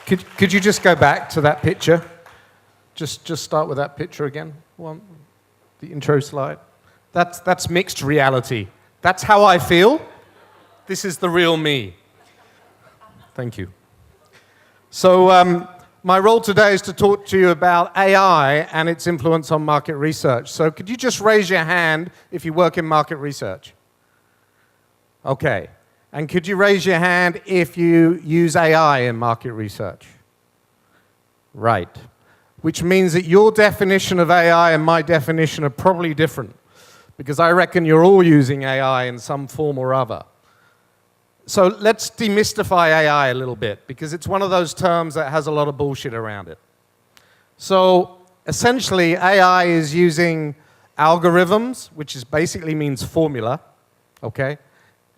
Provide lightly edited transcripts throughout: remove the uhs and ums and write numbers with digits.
Could you just go back to that picture? Just start with that picture again. The intro slide. That's mixed reality. That's how I feel. This is the real me. Thank you. So my role today is to talk to you about AI and its influence on market research. So could you just raise your hand if you work in market research? Okay. And could you raise your hand if you use AI in market research? Right. Which means that your definition of AI and my definition are probably different, because I reckon you're all using AI in some form or other. So let's demystify AI a little bit, because it's one of those terms that has a lot of bullshit around it. So essentially, AI is using algorithms, which basically means formula, okay,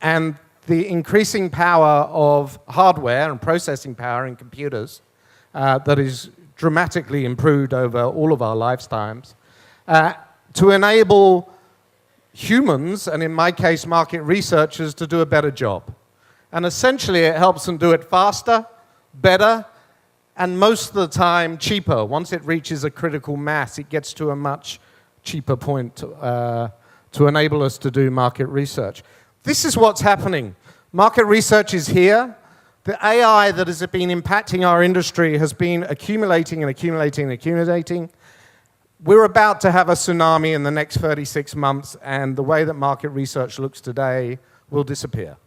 and the increasing power of hardware and processing power in computers that is dramatically improved over all of our lifetimes to enable humans, and in my case, market researchers, to do a better job. And essentially, it helps them do it faster, better, and most of the time, cheaper. Once it reaches a critical mass, it gets to a much cheaper point to enable us to do market research. This is what's happening. Market research is here. The AI that has been impacting our industry has been accumulating and accumulating and accumulating. We're about to have a tsunami in the next 36 months, and the way that market research looks today will disappear.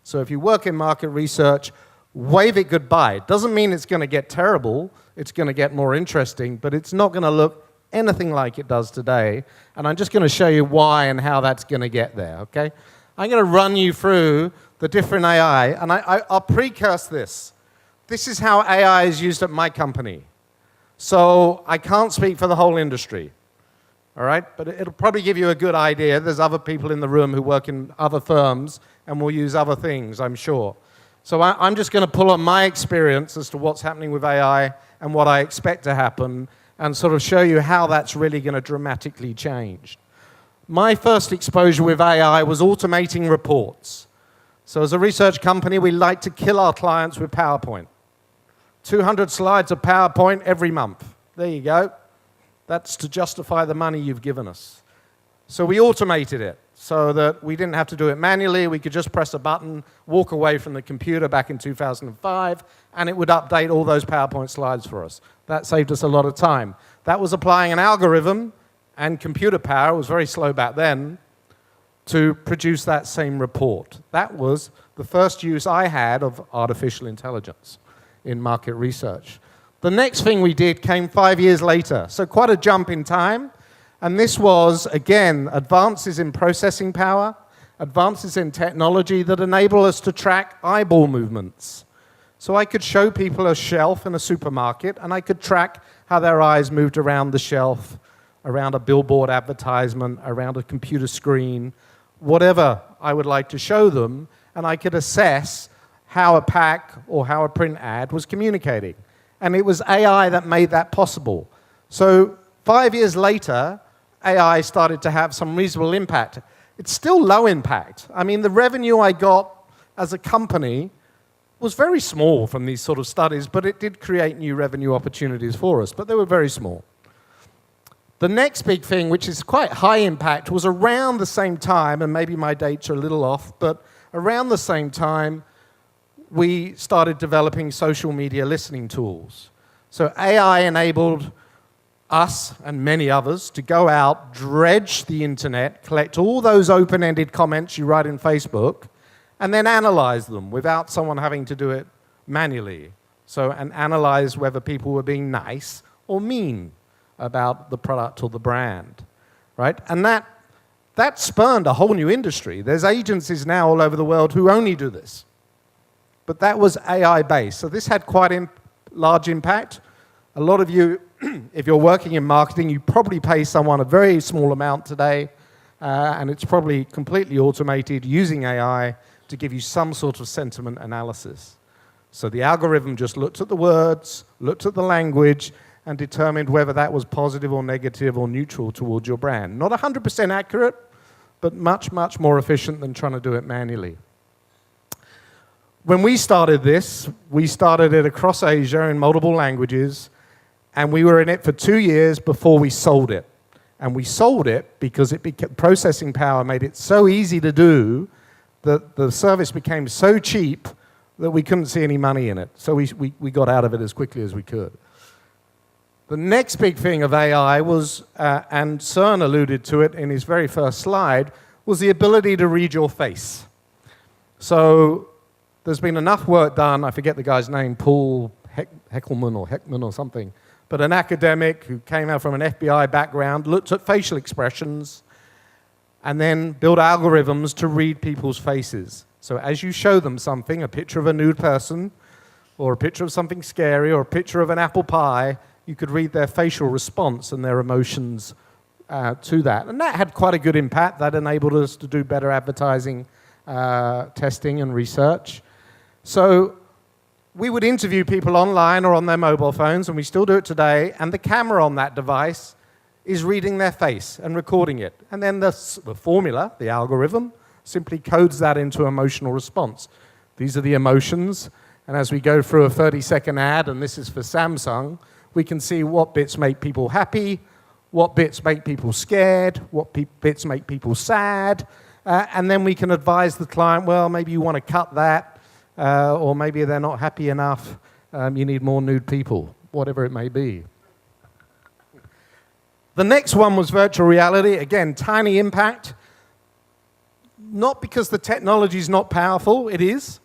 So if you work in market research, wave it goodbye. It doesn't mean it's going to get terrible. It's going to get more interesting, but it's not going to look anything like it does today. And I'm just going to show you why and how that's going to get there, okay? I'm going to run you through the different AI, and I'll precurse this. This is how AI is used at my company. So I can't speak for the whole industry, all right? But it'll probably give you a good idea. There's other people in the room who work in other firms and will use other things, I'm sure. So I'm just going to pull on my experience as to what's happening with AI and what I expect to happen, and sort of show you how that's really going to dramatically change. My first exposure with AI was automating reports. So as a research company, we like to kill our clients with PowerPoint. 200 slides of PowerPoint every month. There you go. That's to justify the money you've given us. So we automated it so that we didn't have to do it manually. We could just press a button, walk away from the computer back in 2005, and it would update all those PowerPoint slides for us. That saved us a lot of time. That was applying an algorithm, and computer power was very slow back then, to produce that same report. That was the first use I had of artificial intelligence in market research. The next thing we did came 5 years later, so quite a jump in time. And this was, again, advances in processing power, advances in technology that enable us to track eyeball movements. So I could show people a shelf in a supermarket, and I could track how their eyes moved around the shelf, around a billboard advertisement, around a computer screen, whatever I would like to show them, and I could assess how a pack or how a print ad was communicating. And it was AI that made that possible. So 5 years later, AI started to have some reasonable impact. It's still low impact. I mean, the revenue I got as a company was very small from these sort of studies, but it did create new revenue opportunities for us, but they were very small. The next big thing, which is quite high impact, was around the same time, and maybe my dates are a little off, but around the same time, we started developing social media listening tools. So AI enabled us and many others to go out, dredge the internet, collect all those open-ended comments you write in Facebook, and then analyze them without someone having to do it manually. So, and analyze whether people were being nice or mean about the product or the brand, right? And that spurned a whole new industry. There's agencies now all over the world who only do this. But that was AI-based. So this had quite a large impact. A lot of you, if you're working in marketing, you probably pay someone a very small amount today, and it's probably completely automated using AI to give you some sort of sentiment analysis. So the algorithm just looked at the words, looked at the language, and determined whether that was positive or negative or neutral towards your brand. Not 100% accurate, but much, much more efficient than trying to do it manually. When we started this, we started it across Asia in multiple languages, and we were in it for 2 years before we sold it. And we sold it because processing power made it so easy to do that the service became so cheap that we couldn't see any money in it. So we got out of it as quickly as we could. The next big thing of AI was, and CERN alluded to it in his very first slide, was the ability to read your face. So there's been enough work done, I forget the guy's name, Paul Heckman or something, but an academic who came out from an FBI background, looked at facial expressions, and then built algorithms to read people's faces. So as you show them something, a picture of a nude person, or a picture of something scary, or a picture of an apple pie, you could read their facial response and their emotions to that. And that had quite a good impact. That enabled us to do better advertising, testing and research. So we would interview people online or on their mobile phones, and we still do it today, and the camera on that device is reading their face and recording it. And then the formula, the algorithm, simply codes that into emotional response. These are the emotions, and as we go through a 30-second ad, and this is for Samsung, we can see what bits make people happy, what bits make people scared, what bits make people sad, and then we can advise the client, well, maybe you want to cut that, or maybe they're not happy enough, you need more nude people, whatever it may be. The next one was virtual reality. Again, tiny impact. Not because the technology is not powerful, it is,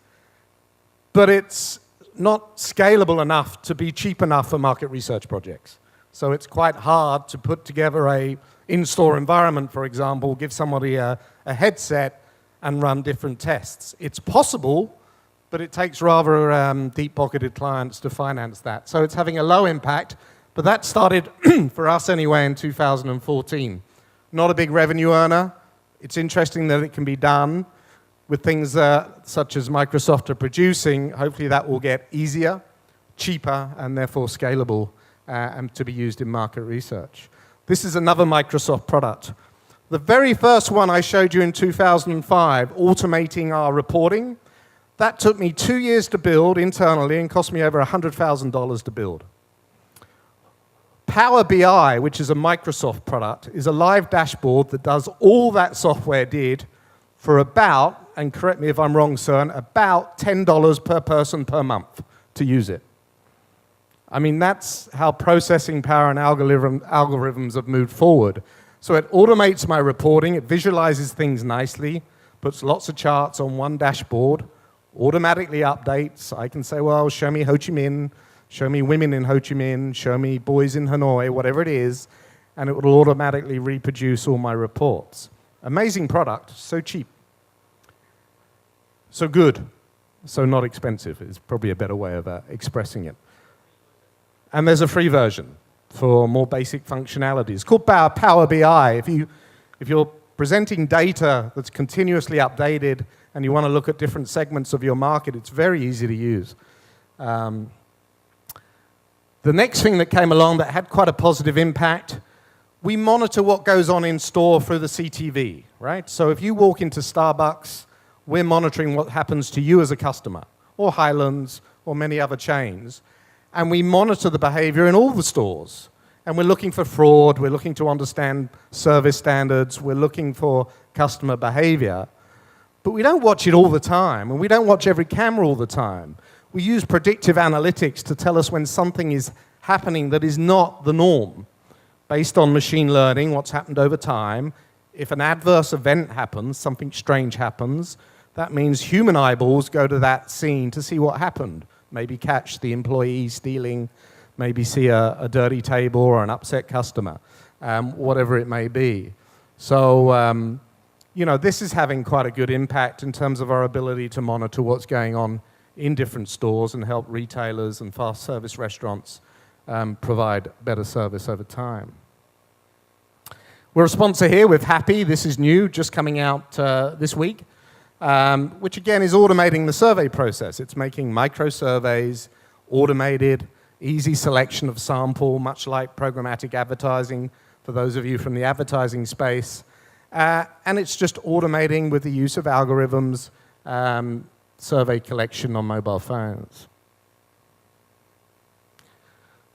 but it's not scalable enough to be cheap enough for market research projects. So it's quite hard to put together a in-store environment, for example, give somebody a headset and run different tests. It's possible, but it takes rather deep-pocketed clients to finance that. So it's having a low impact, but that started, for us anyway, in 2014. Not a big revenue earner. It's interesting that it can be done with things such as Microsoft are producing. Hopefully that will get easier, cheaper, and therefore scalable and to be used in market research. This is another Microsoft product. The very first one I showed you in 2005, automating our reporting, that took me 2 years to build internally and cost me over $100,000 to build. Power BI, which is a Microsoft product, is a live dashboard that does all that software did for about, and correct me if I'm wrong, CERN, about $10 per person per month to use it. I mean, that's how processing power and algorithms have moved forward. So it automates my reporting, it visualizes things nicely, puts lots of charts on one dashboard, automatically updates. I can say, well, show me Ho Chi Minh, show me women in Ho Chi Minh, show me boys in Hanoi, whatever it is, and it will automatically reproduce all my reports. Amazing product, so cheap. So good, so not expensive is probably a better way of expressing it. And there's a free version for more basic functionalities. It's called Power BI. If you're presenting data that's continuously updated and you want to look at different segments of your market, it's very easy to use. The next thing that came along that had quite a positive impact, we monitor what goes on in store through the CTV, right? So if you walk into Starbucks, we're monitoring what happens to you as a customer, or Highlands, or many other chains. And we monitor the behavior in all the stores. And we're looking for fraud, we're looking to understand service standards, we're looking for customer behavior. But we don't watch it all the time, and we don't watch every camera all the time. We use predictive analytics to tell us when something is happening that is not the norm. Based on machine learning, what's happened over time, if an adverse event happens, something strange happens, that means human eyeballs go to that scene to see what happened. Maybe catch the employee stealing, maybe see a dirty table or an upset customer, whatever it may be. So, this is having quite a good impact in terms of our ability to monitor what's going on in different stores and help retailers and fast service restaurants provide better service over time. We're a sponsor here with Happy. This is new, just coming out this week. Which again is automating the survey process. It's making micro surveys, automated, easy selection of sample, much like programmatic advertising for those of you from the advertising space. And it's just automating with the use of algorithms, survey collection on mobile phones.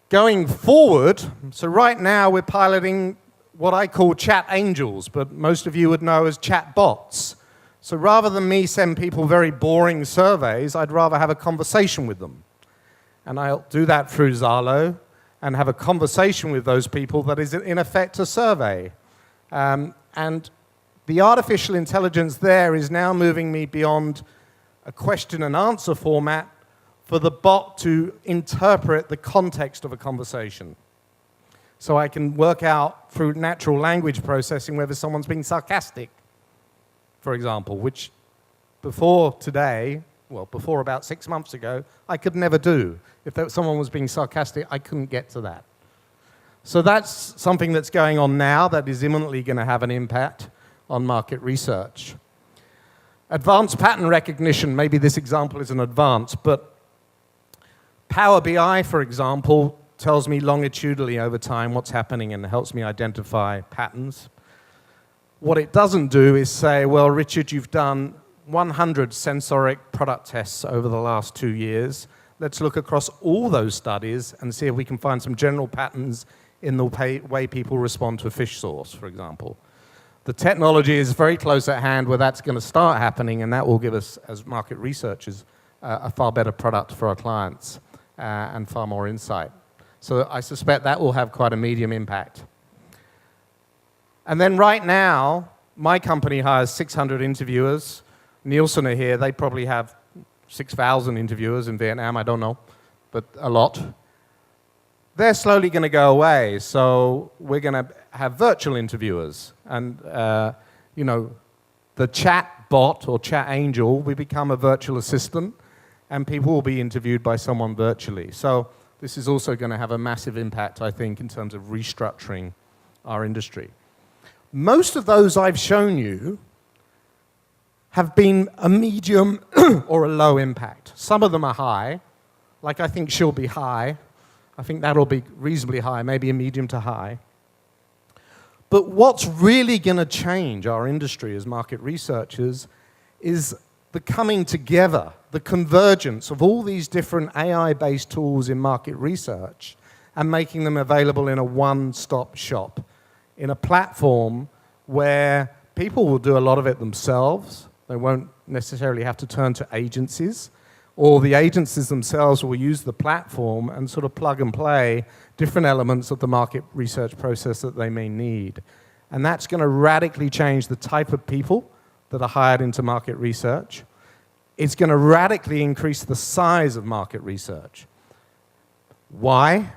Going forward, so right now we're piloting what I call chat angels, but most of you would know as chat bots. So rather than me send people very boring surveys, I'd rather have a conversation with them. And I'll do that through Zalo and have a conversation with those people that is in effect a survey. And the artificial intelligence there is now moving me beyond a question and answer format for the bot to interpret the context of a conversation. So I can work out through natural language processing whether someone's being sarcastic, for example, which before today, well, before about 6 months ago, I could never do. If someone was being sarcastic, I couldn't get to that. So that's something that's going on now that is imminently going to have an impact on market research. Advanced pattern recognition, maybe this example isn't advanced, but Power BI, for example, tells me longitudinally over time what's happening and helps me identify patterns. What it doesn't do is say, well, Richard, you've done 100 sensoric product tests over the last 2 years. Let's look across all those studies and see if we can find some general patterns in the way people respond to a fish sauce, for example. The technology is very close at hand where that's going to start happening, and that will give us, as market researchers, a far better product for our clients and far more insight. So I suspect that will have quite a medium impact. And then right now, my company hires 600 interviewers. Nielsen are here. They probably have 6,000 interviewers in Vietnam. I don't know, but a lot. They're slowly going to go away, so we're going to have virtual interviewers. And, you know, the chat bot or chat angel will become a virtual assistant, and people will be interviewed by someone virtually. So this is also going to have a massive impact, I think, in terms of restructuring our industry. Most of those I've shown you have been a medium or a low impact. Some of them are high, like I think she'll be high. I think that'll be reasonably high, maybe a medium to high. But what's really going to change our industry as market researchers is the coming together, the convergence of all these different AI-based tools in market research and making them available in a one-stop shop, in a platform where people will do a lot of it themselves. They won't necessarily have to turn to agencies, or the agencies themselves will use the platform and sort of plug and play different elements of the market research process that they may need. And that's going to radically change the type of people that are hired into market research. It's going to radically increase the size of market research. Why?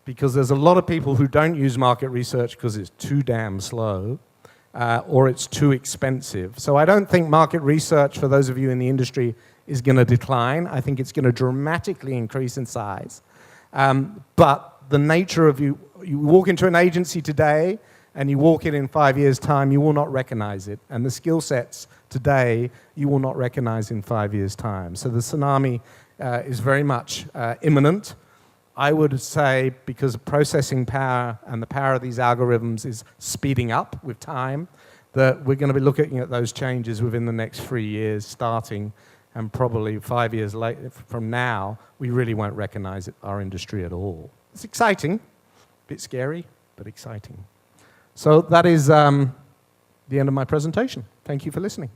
Because there's a lot of people who don't use market research because it's too damn slow or it's too expensive. So I don't think market research, for those of you in the industry, is going to decline. I think it's going to dramatically increase in size. But the nature of you walk into an agency today and you walk in 5 years' time, you will not recognize it. And the skill sets today, you will not recognize in 5 years' time. So the tsunami is very much imminent. I would say because of processing power and the power of these algorithms is speeding up with time, that we're going to be looking at those changes within the next 3 years starting, and probably 5 years later from now, we really won't recognize our industry at all. It's exciting, a bit scary, but exciting. So that is the end of my presentation. Thank you for listening.